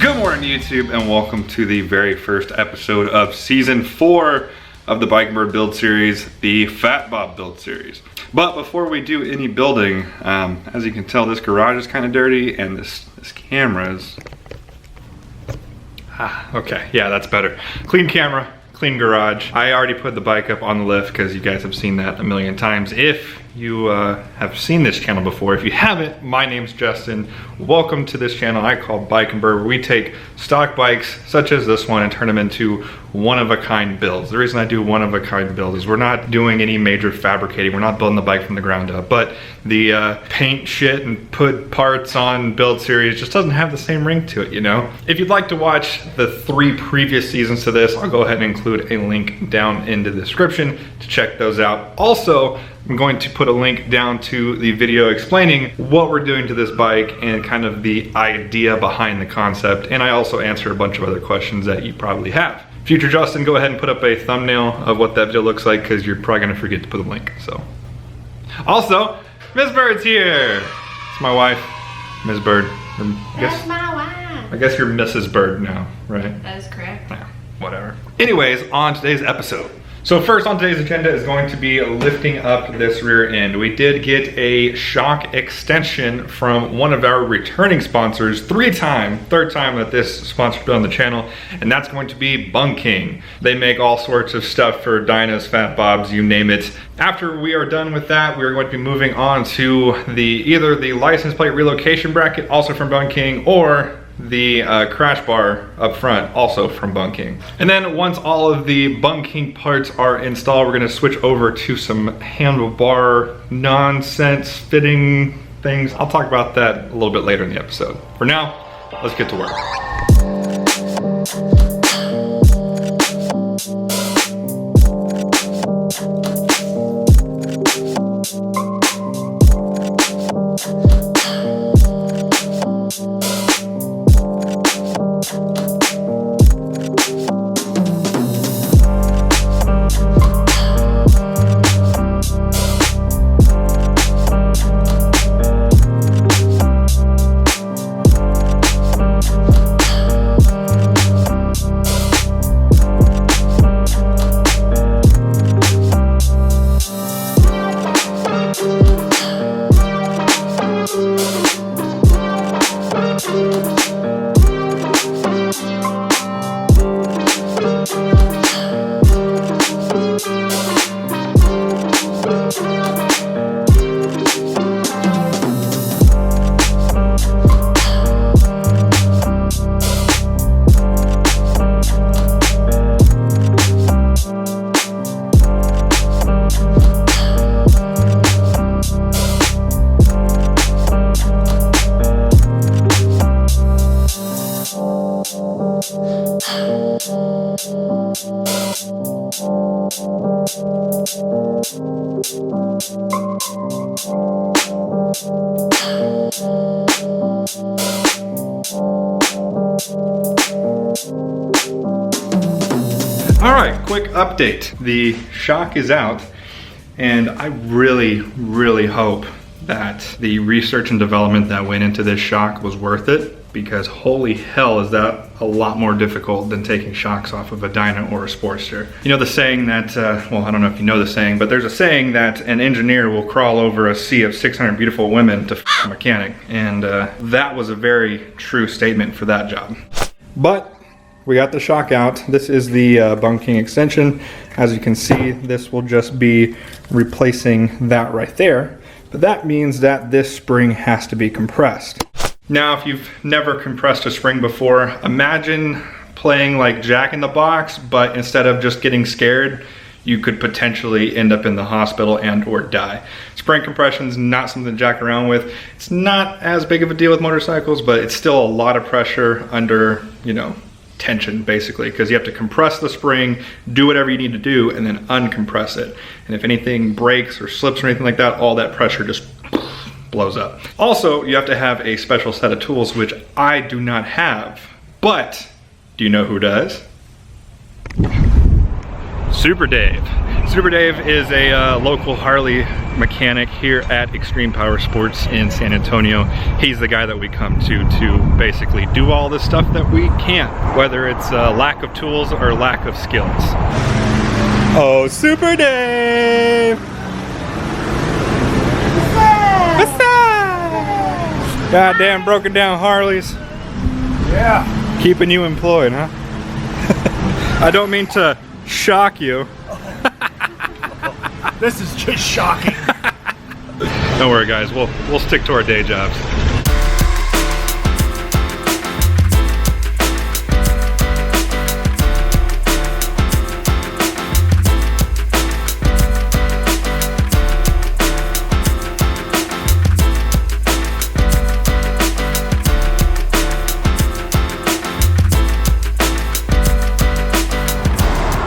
Good morning, YouTube, and welcome to the very first episode of season 4 of the Bike and Bird build series, the Fat Bob build series. But before we do any building, as you can tell, this garage is kind of dirty, and this camera is... okay, yeah, that's better. Clean camera, clean garage. I already put the bike up on the lift because you guys have seen that a million times. If you have seen this channel before, if you haven't, my name's Justin. Welcome to this channel I call Bike and Bird, where we take stock bikes such as this one and turn them into one-of-a-kind builds. The reason I do one-of-a-kind builds is we're not doing any major fabricating. We're not building the bike from the ground up, but the paint shit and put parts on build series just doesn't have the same ring to it, you know? If you'd like to watch the 3 previous seasons to this, I'll go ahead and include a link down in the description to check those out. Also, I'm going to put a link down to the video explaining what we're doing to this bike and kind of the idea behind the concept. And I also answer a bunch of other questions that you probably have. Future Justin, go ahead and put up a thumbnail of what that video looks like, because you're probably gonna forget to put a link, so. Also, Miss Bird's here. It's my wife, Miss Bird. That's my wife. I guess you're Mrs. Bird now, right? That is correct. Yeah, whatever. Anyways, on today's episode. So first on today's agenda is going to be lifting up this rear end. We did get a shock extension from one of our returning sponsors, third time that this sponsor's been on the channel, and that's going to be Bung King. They make all sorts of stuff for dynos, fat bobs, you name it. After we are done with that, we are going to be moving on to either the license plate relocation bracket, also from Bung King, or the crash bar up front, also from Bung King. And then once all of the Bung King parts are installed, we're gonna switch over to some handlebar nonsense fitting things. I'll talk about that a little bit later in the episode. For now, let's get to work. All right, quick update. The shock is out, and I really hope that the research and development that went into this shock was worth it, because holy hell is that a lot more difficult than taking shocks off of a dyno or a Sportster. You know the saying that, well, I don't know if you know the saying, but there's a saying that an engineer will crawl over a sea of 600 beautiful women to f*** a mechanic, and that was a very true statement for that job. But we got the shock out. This is the Bung King extension. As you can see, this will just be replacing that right there. But that means that this spring has to be compressed. Now, if you've never compressed a spring before, imagine playing like Jack in the Box, but instead of just getting scared, you could potentially end up in the hospital and or die. Spring compression is not something to jack around with. It's not as big of a deal with motorcycles, but it's still a lot of pressure under, you know, tension basically, because you have to compress the spring, do whatever you need to do, and then uncompress it. And if anything breaks or slips or anything like that, all that pressure just blows up. Also, you have to have a special set of tools, which I do not have, but do you know who does? Super Dave. Super Dave is a local Harley mechanic here at Extreme Power Sports in San Antonio. He's the guy that we come to basically do all the stuff that we can't, whether it's lack of tools or lack of skills. Oh, Super Dave! What's up? Goddamn broken down Harleys. Yeah. Keeping you employed, huh? I don't mean to shock you. This is just shocking. Don't worry, guys. We'll stick to our day jobs.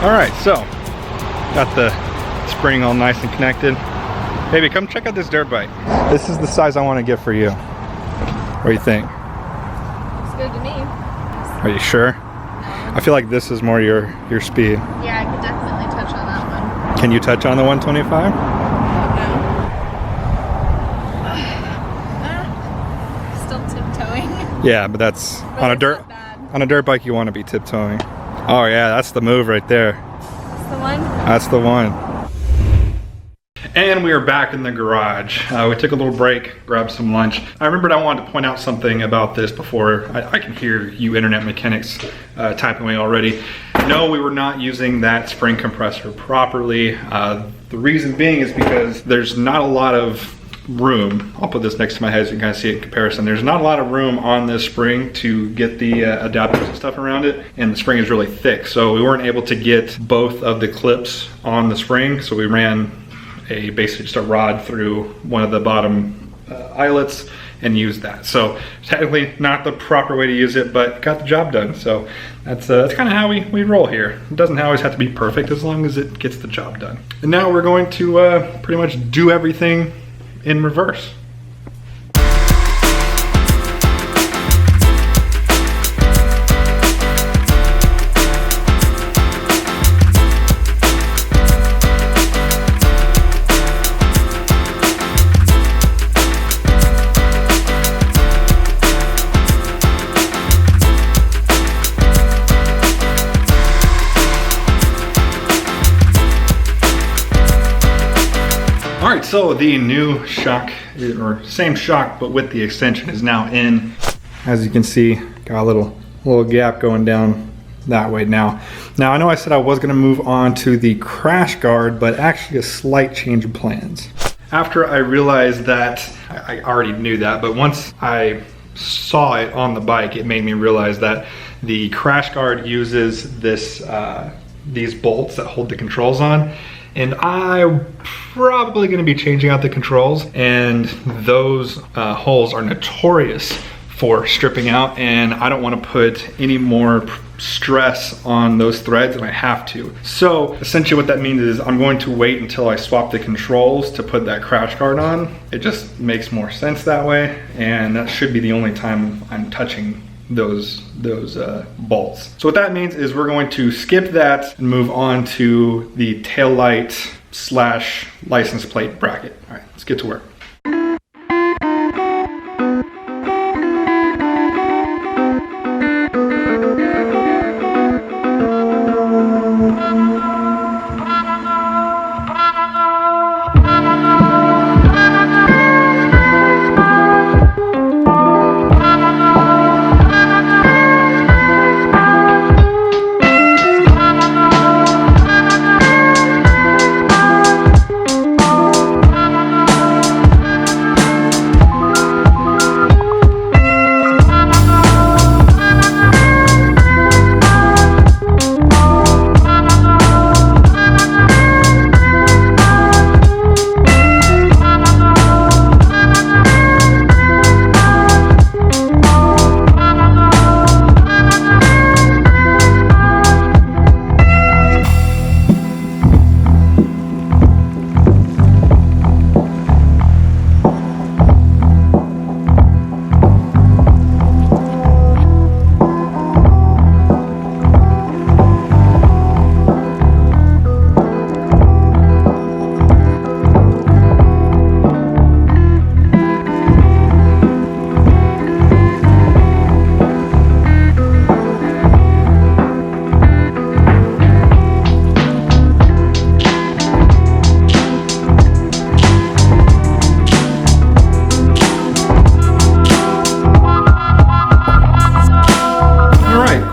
All right, so got the spring all nice and connected. Baby, come check out this dirt bike. This is the size I want to get for you. What do you think? Looks good to me. Are you sure? I feel like this is more your speed. Yeah, I could definitely touch on that one. Can you touch on the 125? Still tiptoeing. Yeah, but that's on a dirt bike you want to be tiptoeing. Oh yeah, that's the move right there. That's the one? That's the one. And we are back in the garage. We took a little break, grabbed some lunch. I remembered I wanted to point out something about this before. I can hear you internet mechanics typing away already. No, we were not using that spring compressor properly. The reason being is because there's not a lot of room. I'll put this next to my head so you can kind of see it in comparison. There's not a lot of room on this spring to get the adapters and stuff around it, and the spring is really thick, so we weren't able to get both of the clips on the spring, so we ran basically just a rod through one of the bottom eyelets and used that. So technically not the proper way to use it, but got the job done. So that's kind of how we roll here. It doesn't always have to be perfect as long as it gets the job done. And now we're going to pretty much do everything in reverse. So the new shock, or same shock but with the extension, is now in. As you can see, got a little gap going down that way now. Now I know I said I was going to move on to the crash guard, but actually a slight change of plans. After I realized that, I already knew that, but once I saw it on the bike, it made me realize that the crash guard uses these bolts that hold the controls on. And I'm probably going to be changing out the controls, and those holes are notorious for stripping out, and I don't want to put any more stress on those threads than I have to. So essentially what that means is I'm going to wait until I swap the controls to put that crash guard on. It just makes more sense that way, and that should be the only time I'm touching those bolts. So what that means is we're going to skip that and move on to the tail light / license plate bracket. All right, let's get to work.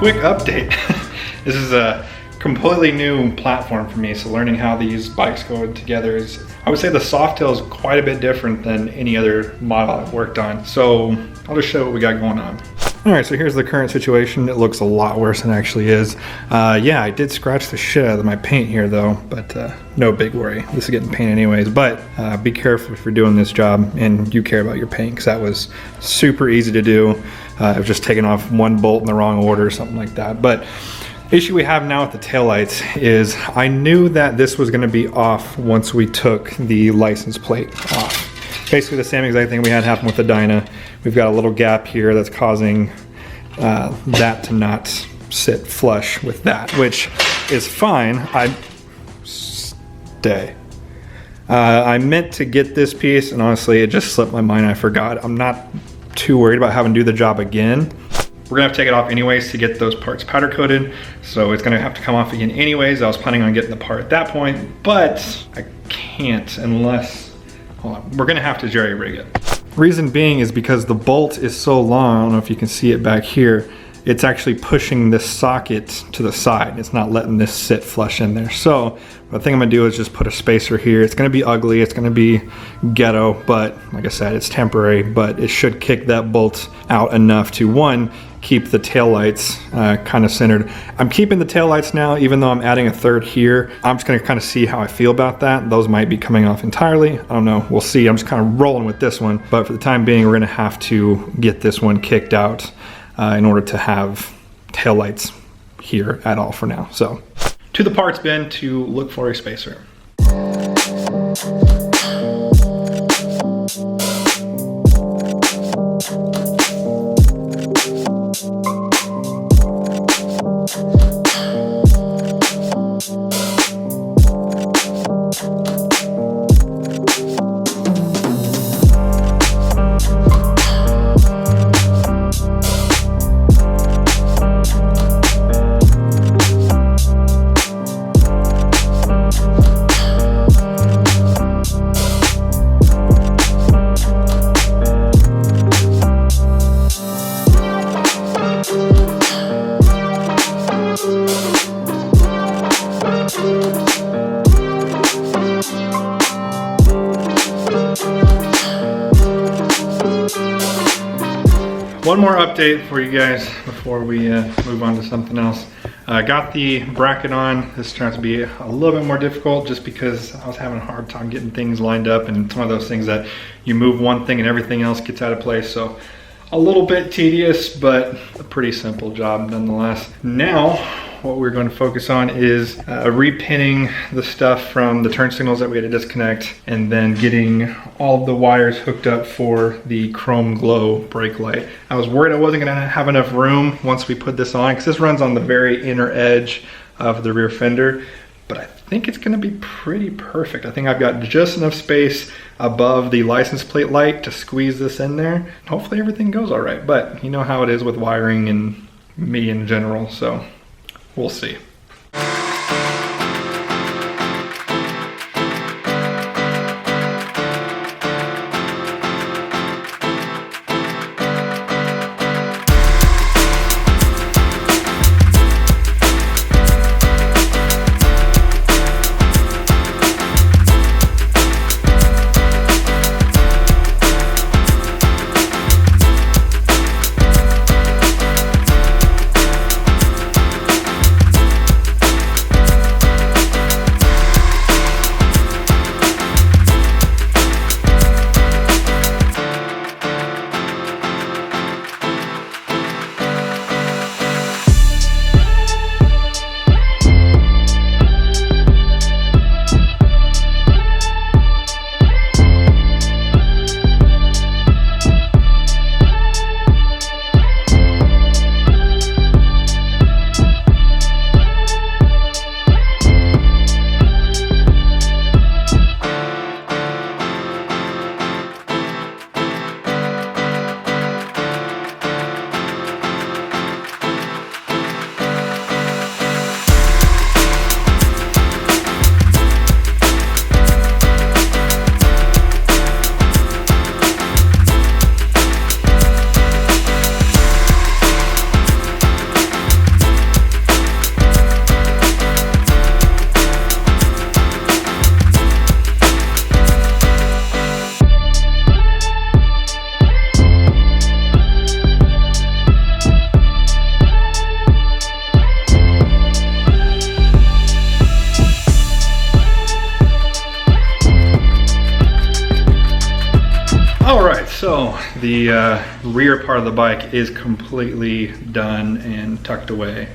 quick update. This is a completely new platform for me, so learning how these bikes go together is, I would say the Softail is quite a bit different than any other model I've worked on. So I'll just show what we got going on. All right, so here's the current situation. It looks a lot worse than it actually is. Yeah, I did scratch the shit out of my paint here though, but no big worry. This is getting paint anyways, but be careful if you're doing this job and you care about your paint, because that was super easy to do. I was just taking off one bolt in the wrong order or something like that. But issue we have now with the taillights is I knew that this was gonna be off once we took the license plate off. Basically the same exact thing we had happen with the Dyna. We've got a little gap here that's causing that to not sit flush with that, which is fine. I meant to get this piece, and honestly, it just slipped my mind. I forgot. I'm not too worried about having to do the job again. We're gonna have to take it off anyways to get those parts powder coated, so it's gonna have to come off again anyways. I was planning on getting the part at that point, but I can't unless, hold on, we're gonna have to jerry rig it. Reason being is because the bolt is so long, I don't know if you can see it back here, it's actually pushing this socket to the side. It's not letting this sit flush in there. So the thing I'm gonna do is just put a spacer here. It's gonna be ugly, it's gonna be ghetto, but like I said, it's temporary, but it should kick that bolt out enough to, one, keep the taillights kind of centered. I'm keeping the taillights now, even though I'm adding a third here. I'm just gonna kind of see how I feel about that. Those might be coming off entirely. I don't know, we'll see. I'm just kind of rolling with this one, but for the time being, we're gonna have to get this one kicked out in order to have taillights here at all for now. So, to the parts bin to look for a spacer. One more update for you guys before we move on to something else. Got the bracket on. This turned out to be a little bit more difficult just because I was having a hard time getting things lined up, and it's one of those things that you move one thing and everything else gets out of place. So a little bit tedious, but a pretty simple job nonetheless. Now, what we're going to focus on is repinning the stuff from the turn signals that we had to disconnect, and then getting all of the wires hooked up for the chrome glow brake light. I was worried I wasn't gonna have enough room once we put this on, because this runs on the very inner edge of the rear fender, but I think it's gonna be pretty perfect. I think I've got just enough space above the license plate light to squeeze this in there. Hopefully everything goes all right, but you know how it is with wiring and me in general, so we'll see. the rear part of the bike is completely done and tucked away.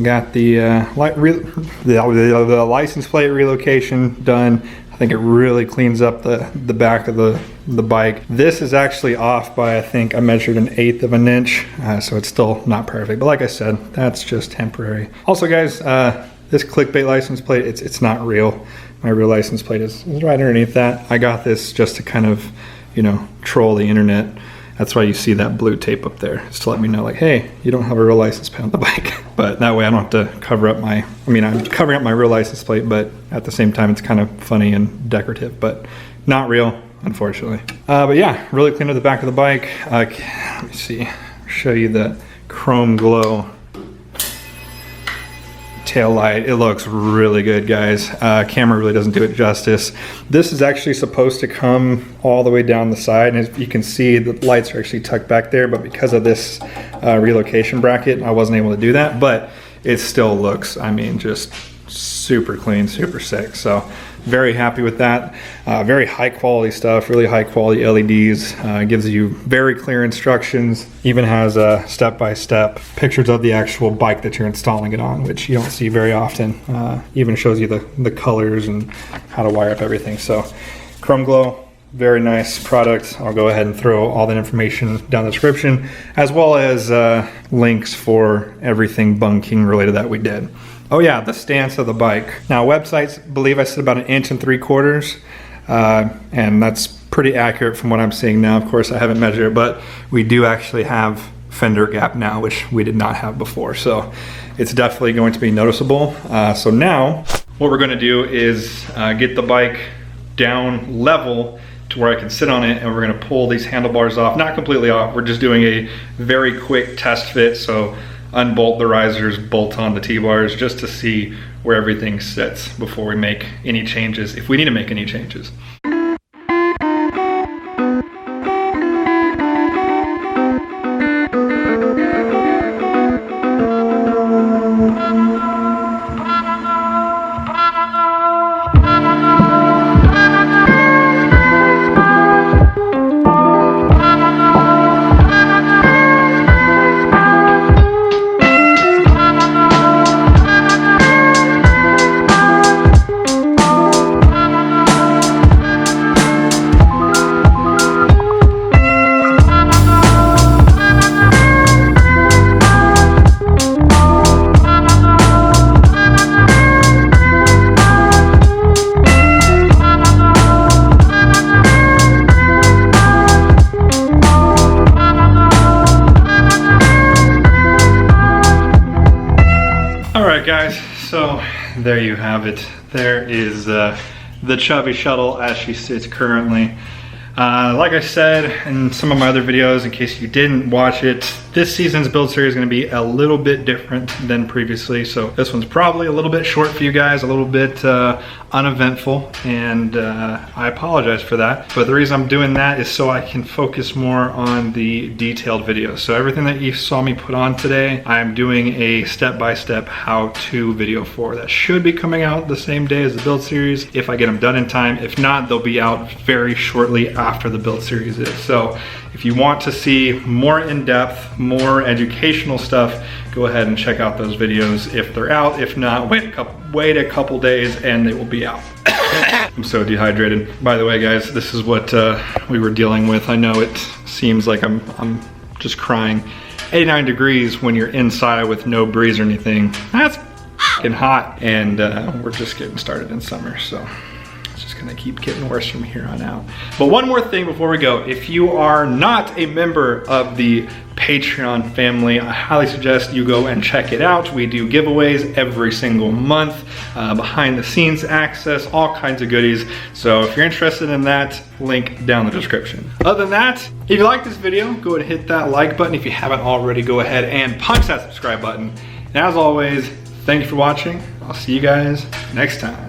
Got the license plate relocation done. I think it really cleans up the back of the bike. This is actually off by, I think I measured 1/8 of an inch, so it's still not perfect. But like I said, that's just temporary. Also guys, this clickbait license plate, it's not real. My real license plate is right underneath that. I got this just to kind of, you know, troll the internet. That's why you see that blue tape up there. It's to let me know like, hey, you don't have a real license plate on the bike. But that way I don't have to cover up my, I'm covering up my real license plate, but at the same time it's kind of funny and decorative, but not real, unfortunately. But yeah, really cleaned up the back of the bike. Let me see, show you the chrome glow tail light. It looks really good, guys. Camera really doesn't do it justice. This is actually supposed to come all the way down the side, and as you can see, the lights are actually tucked back there, but because of this relocation bracket, I wasn't able to do that, but it still looks, I mean, just super clean, super sick. So very happy with that. Very high quality stuff, really high quality LEDs. Gives you very clear instructions, even has step-by-step pictures of the actual bike that you're installing it on, which you don't see very often. Even shows you the colors and how to wire up everything. So Chrome Glow, very nice product. I'll go ahead and throw all that information down the description, as well as links for everything Bung King related that we did. Oh yeah, the stance of the bike. Now websites believe I said about 1 3/4 inches, and that's pretty accurate from what I'm seeing now. Of course, I haven't measured it, but we do actually have fender gap now, which we did not have before. So it's definitely going to be noticeable. So now what we're gonna do is get the bike down level to where I can sit on it, and we're gonna pull these handlebars off. Not completely off, we're just doing a very quick test fit. So unbolt the risers, bolt on the T-bars, just to see where everything sits before we make any changes, if we need to make any changes. Guys, so there you have it. There is the Chubby Shuttle as she sits currently. Like I said in some of my other videos, in case you didn't watch it, this season's build series is going to be a little bit different than previously. So this one's probably a little bit short for you guys, a little bit uneventful, and I apologize for that. But the reason I'm doing that is so I can focus more on the detailed videos. So everything that you saw me put on today, I'm doing a step-by-step how-to video for. That should be coming out the same day as the build series if I get them done in time. If not, they'll be out very shortly after the build series is. So if you want to see more in-depth, more educational stuff, go ahead and check out those videos if they're out. If not, wait a couple days and they will be out. I'm so dehydrated. By the way, guys, this is what we were dealing with. I know it seems like I'm just crying. 89 degrees when you're inside with no breeze or anything. That's fucking hot. And we're just getting started in summer, so gonna keep getting worse from here on out. But one more thing before we go. If you are not a member of the Patreon family, I highly suggest you go and check it out. We do giveaways every single month, behind the scenes access, all kinds of goodies. So if you're interested in that, link down in the description. Other than that, if you like this video, go ahead and hit that like button. If you haven't already, go ahead and punch that subscribe button. And as always, thank you for watching. I'll see you guys next time.